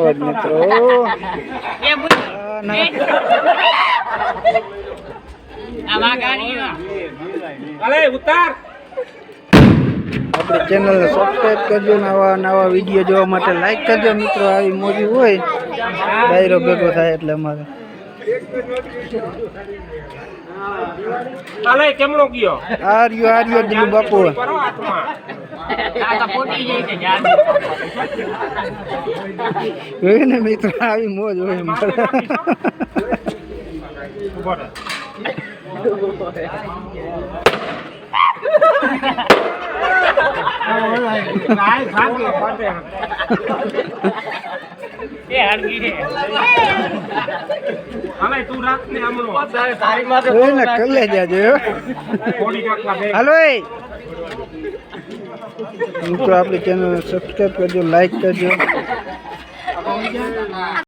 આવા જ મિત્રો આપણી ચેનલને સબસ્ક્રાઈબ કરજો ને આવા વિડીયો જોવા માટે લાઈક કરજો મિત્રો. આવી મોજી હોય ડાયરો ભેગો થાય એટલે અમારે કેમનો ગયો આર્યો દિલુ બાપુ ને મિત્રો આવી મોજ હોય કલે જાજો હાલો મિત્રો આપણી ચેનલ સબસ્ક્રાઈબ કરજો, લાઈક કરજો.